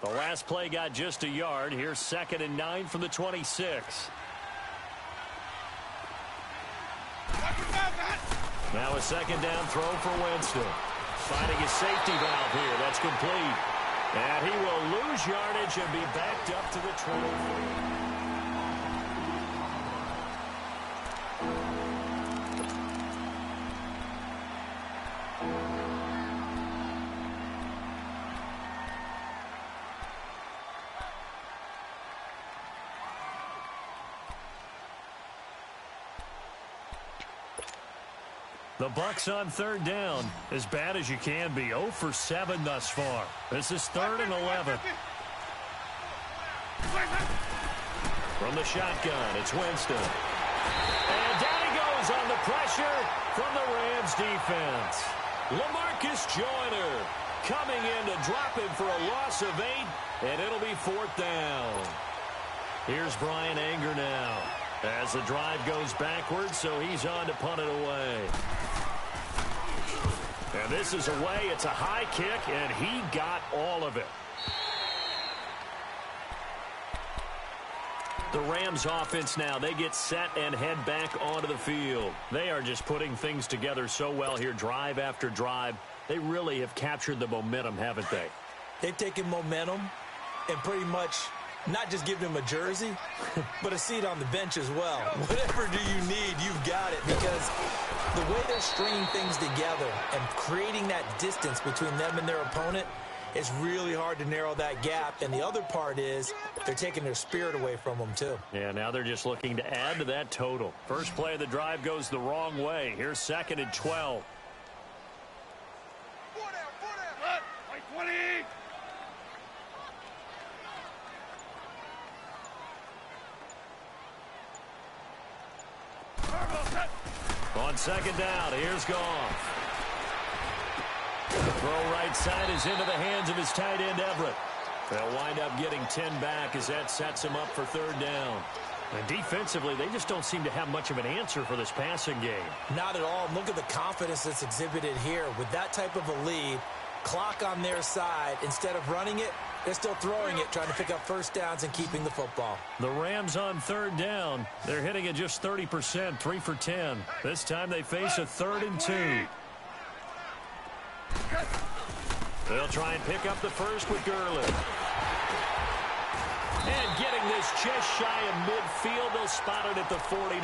The last play got just a yard. Here's 2nd and 9 from the 26. Now a 2nd down throw for Winston. Finding his safety valve here. That's complete. And he will lose yardage and be backed up to the 23. The Bucs on 3rd down. As bad as you can be. 0 for 7 thus far. This is 3rd and 11. From the shotgun, it's Winston. And down he goes on the pressure from the Rams defense. LaMarcus Joyner coming in to drop him for a loss of 8, and it'll be 4th down. Here's Brian Anger now. As the drive goes backwards, so he's on to punt it away. And this is away. It's a high kick, and he got all of it. The Rams offense now, they get set and head back onto the field. They are just putting things together so well here, drive after drive. They really have captured the momentum, haven't they? They've taken momentum and pretty much not just giving him a jersey, but a seat on the bench as well. Whatever do you need, you've got it, because the way they're stringing things together and creating that distance between them and their opponent, it's really hard to narrow that gap. And the other part is they're taking their spirit away from them, too. Yeah, now they're just looking to add to that total. First play of the drive goes the wrong way. Here's 2nd and 12. 20. On 2nd down, here's Goff. The throw right side is into the hands of his tight end, Everett. They'll wind up getting 10 back as that sets him up for 3rd down. And defensively, they just don't seem to have much of an answer for this passing game. Not at all. Look at the confidence that's exhibited here. With that type of a lead, clock on their side, instead of running it, they're still throwing it, trying to pick up first downs and keeping the football. The Rams on 3rd down. They're hitting at just 30%, 3 for 10. This time they face a 3rd and 2. They'll try and pick up the first with Gurley. And getting this just shy of midfield, they'll spot it at the 49.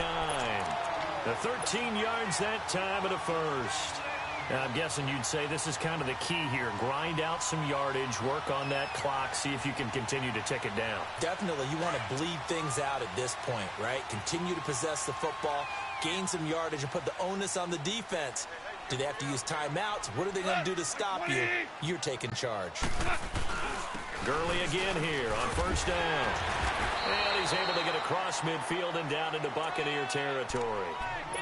The 13 yards that time of the first. Now, I'm guessing you'd say this is kind of the key here. Grind out some yardage, work on that clock, see if you can continue to tick it down. Definitely. You want to bleed things out at this point, right? Continue to possess the football, gain some yardage, and put the onus on the defense. Do they have to use timeouts? What are they going to do to stop you? You're taking charge. Gurley again here on first down. And he's able to get across midfield and down into Buccaneer territory.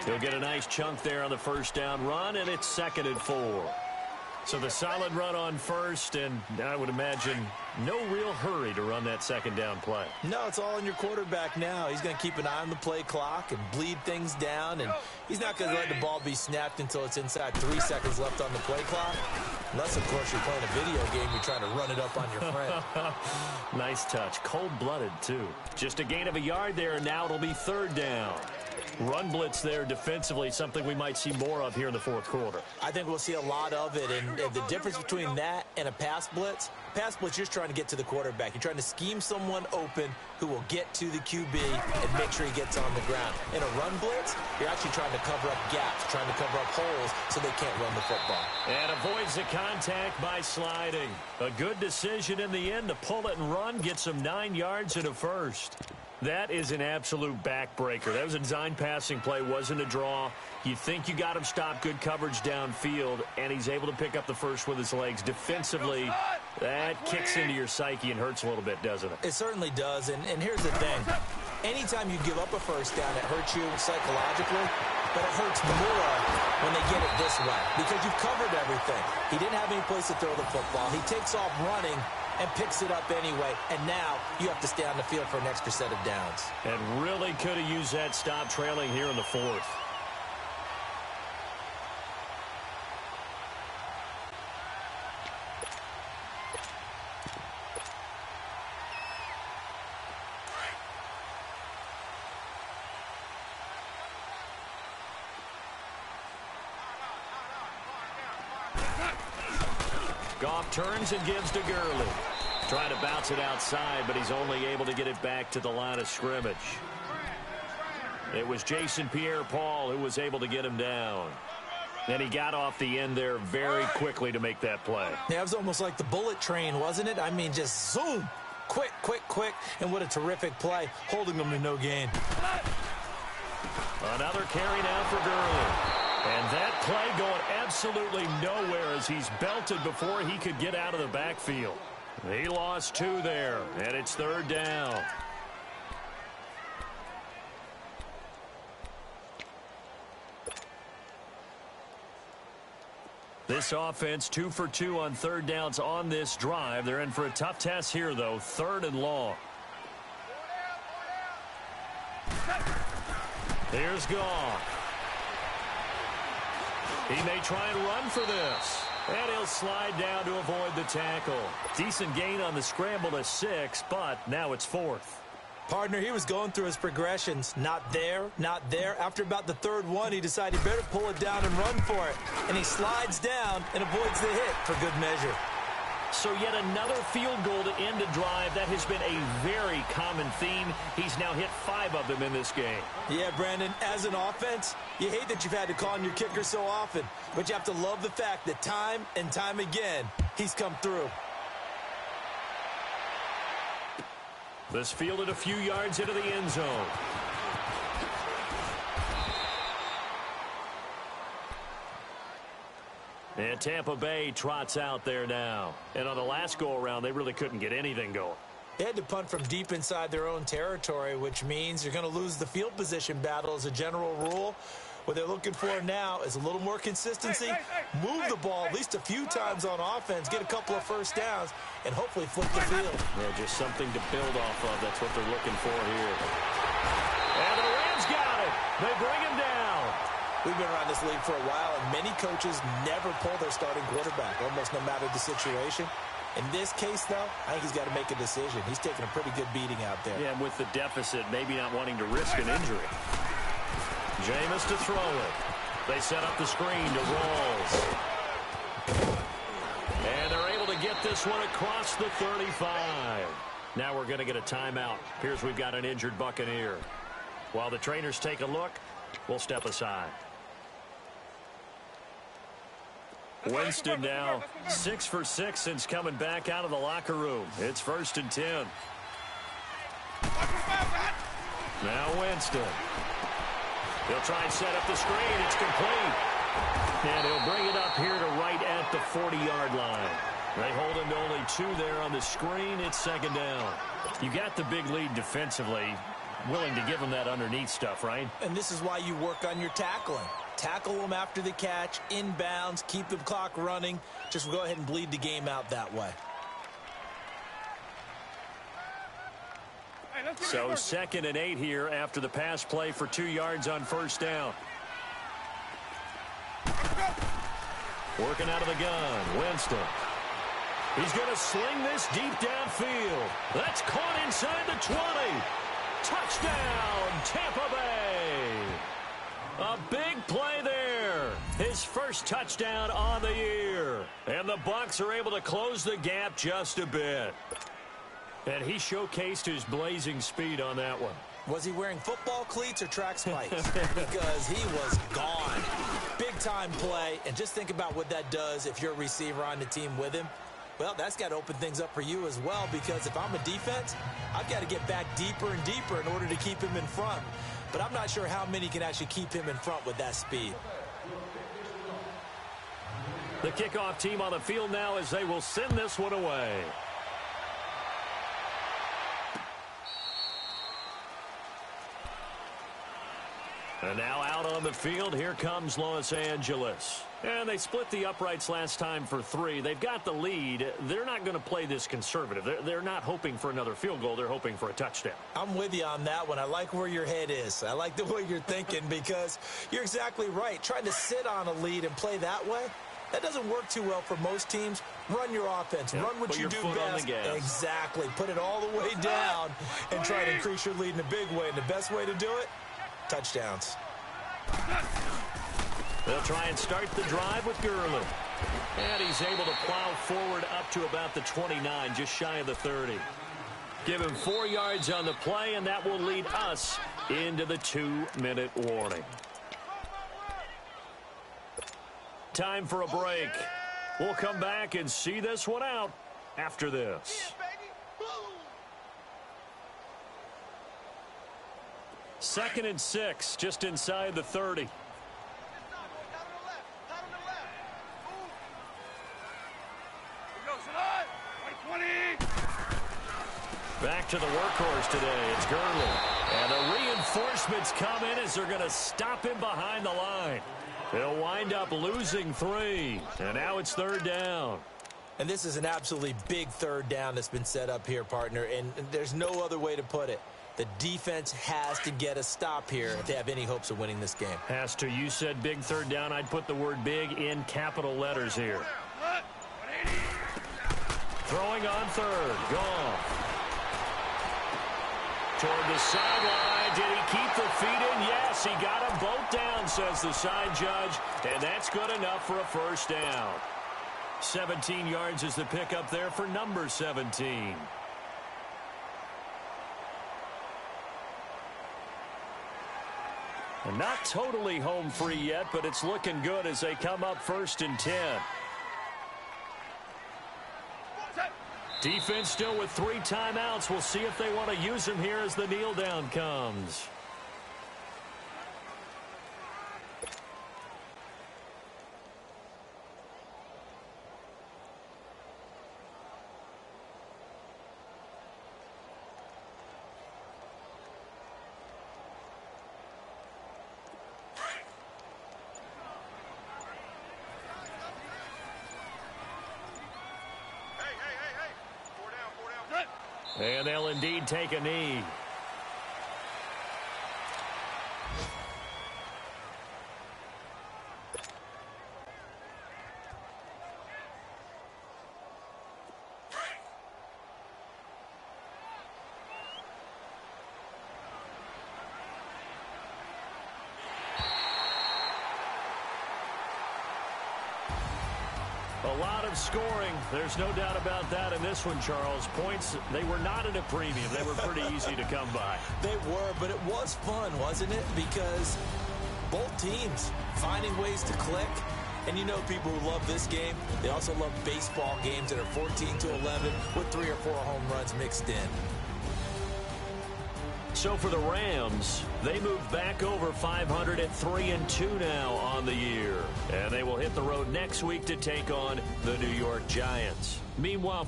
He'll get a nice chunk there on the first down run, and it's 2nd and 4. So the solid run on first, and I would imagine no real hurry to run that 2nd down play. No, it's all on your quarterback now. He's going to keep an eye on the play clock and bleed things down, and he's not going to let the ball be snapped until it's inside 3 seconds left on the play clock. Unless, of course, you're playing a video game, you're trying to run it up on your friend. Nice touch. Cold-blooded, too. Just a gain of a yard there, and now it'll be 3rd down. Run blitz there defensively, something we might see more of here in the 4th quarter. I think we'll see a lot of it, and the difference between that and a pass blitz, you're just trying to get to the quarterback. You're trying to scheme someone open who will get to the QB and make sure he gets on the ground. In a run blitz, you're actually trying to cover up gaps, trying to cover up holes so they can't run the football. And avoids the contact by sliding. A good decision in the end to pull it and run, gets him 9 yards and a first. That is an absolute backbreaker. That was a design passing play, wasn't a draw. You think you got him stopped, good coverage downfield, and he's able to pick up the first with his legs. Defensively, that kicks into your psyche and hurts a little bit, doesn't it? It certainly does, and here's the thing. Anytime you give up a first down, it hurts you psychologically, but it hurts more when they get it this way because you've covered everything. He didn't have any place to throw the football. He takes off running and picks it up anyway, and now you have to stay on the field for an extra set of downs. And really could have used that stop trailing here in the 4th. Goff turns and gives to Gurley. Trying to bounce it outside, but he's only able to get it back to the line of scrimmage. It was Jason Pierre-Paul who was able to get him down. And he got off the end there very quickly to make that play. Yeah, it was almost like the bullet train, wasn't it? I mean, just zoom. Quick, quick, quick. And what a terrific play, holding them to no gain. Another carry now for Gurley. And that play going absolutely nowhere as he's belted before he could get out of the backfield. He lost 2 there, and it's 3rd down. This offense 2 for 2 on 3rd downs on this drive. They're in for a tough test here, though. 3rd and long. Here's Goff. He may try and run for this. And he'll slide down to avoid the tackle. Decent gain on the scramble to 6, but now it's 4th. Partner, he was going through his progressions. Not there, not there. After about the 3rd one, he decided he better pull it down and run for it. And he slides down and avoids the hit for good measure. So yet another field goal to end a drive. That has been a very common theme. He's now hit 5 of them in this game. Yeah, Brandon, as an offense, you hate that you've had to call on your kicker so often, but you have to love the fact that time and time again, he's come through. This fielded a few yards into the end zone. And Tampa Bay trots out there now. And on the last go-around, they really couldn't get anything going. They had to punt from deep inside their own territory, which means you're going to lose the field position battle as a general rule. What they're looking for now is a little more consistency, move the ball at least a few times on offense, get a couple of first downs, and hopefully flip the field. Yeah, just something to build off of. That's what they're looking for here. And the Rams got it. They bring him down. We've been around this league for a while, and many coaches never pull their starting quarterback, almost no matter the situation. In this case, though, I think he's got to make a decision. He's taking a pretty good beating out there. Yeah, and with the deficit, maybe not wanting to risk an injury. Jameis to throw it. They set up the screen to Rawls. And they're able to get this one across the 35. Now we're going to get a timeout. Appears we've got an injured Buccaneer. While the trainers take a look, we'll step aside. Winston now 6 for 6 since coming back out of the locker room. It's 1st and 10. Now Winston. He'll try and set up the screen. It's complete. And he'll bring it up here to right at the 40-yard line. They hold him to only 2 there on the screen. It's second down. You got the big lead defensively. Willing to give him that underneath stuff, right? And this is why you work on your tackling. Tackle them after the catch, inbounds, keep the clock running. Just go ahead and bleed the game out that way. So 2nd and 8 here after the pass play for 2 yards on first down. Working out of the gun, Winston. He's going to sling this deep downfield. That's caught inside the 20. Touchdown, Tampa Bay. A big play there. His first touchdown on the year. And the Bucs are able to close the gap just a bit. And he showcased his blazing speed on that one. Was he wearing football cleats or track spikes? Because he was gone. Big-time play. And just think about what that does if you're a receiver on the team with him. Well, that's got to open things up for you as well, because if I'm a defense, I've got to get back deeper and deeper in order to keep him in front. But I'm not sure how many can actually keep him in front with that speed. The kickoff team on the field now as they will send this one away. And now out on the field, here comes Los Angeles. And they split the uprights last time for 3. They've got the lead. They're not going to play this conservative. They're not hoping for another field goal. They're hoping for a touchdown. I'm with you on that one. I like where your head is. I like the way you're thinking, because you're exactly right. Trying to sit on a lead and play that way, that doesn't work too well for most teams. Run your offense. Yep. Run what you do best. Exactly. Put it all the way down and try to increase your lead in a big way. And the best way to do it, touchdowns. They'll try and start the drive with Gurley. And he's able to plow forward up to about the 29, just shy of the 30. Give him 4 yards on the play, and that will lead us into the 2-minute warning. Time for a break. We'll come back and see this one out after this. 2nd and 6, just inside the 30. Back to the workhorse today. It's Gurley. And the reinforcements come in as they're going to stop him behind the line. They'll wind up losing 3. And now it's 3rd down. And this is an absolutely big 3rd down that's been set up here, partner. And there's no other way to put it. The defense has to get a stop here if they have any hopes of winning this game. Has to. You said big 3rd down. I'd put the word big in capital letters here. Throwing on 3rd. Gone. Toward the sideline. Did he keep the feet in? Yes, he got them both down, says the side judge. And that's good enough for a 1st down. 17 yards is the pickup there for number 17. And not totally home free yet, but it's looking good as they come up 1st and 10. Defense still with 3 timeouts. We'll see if they want to use them here as the kneel down comes. And they'll indeed take a knee. A lot of scoring. There's no doubt about that in this one, Charles. Points, they were not at a premium. They were pretty easy to come by. They were, but it was fun, wasn't it? Because both teams finding ways to click. And you know people who love this game, they also love baseball games that are 14-11 with 3 or 4 home runs mixed in. So for the Rams, they move back over 500 at 3-2 now on the year. And they will hit the road next week to take on the New York Giants. Meanwhile,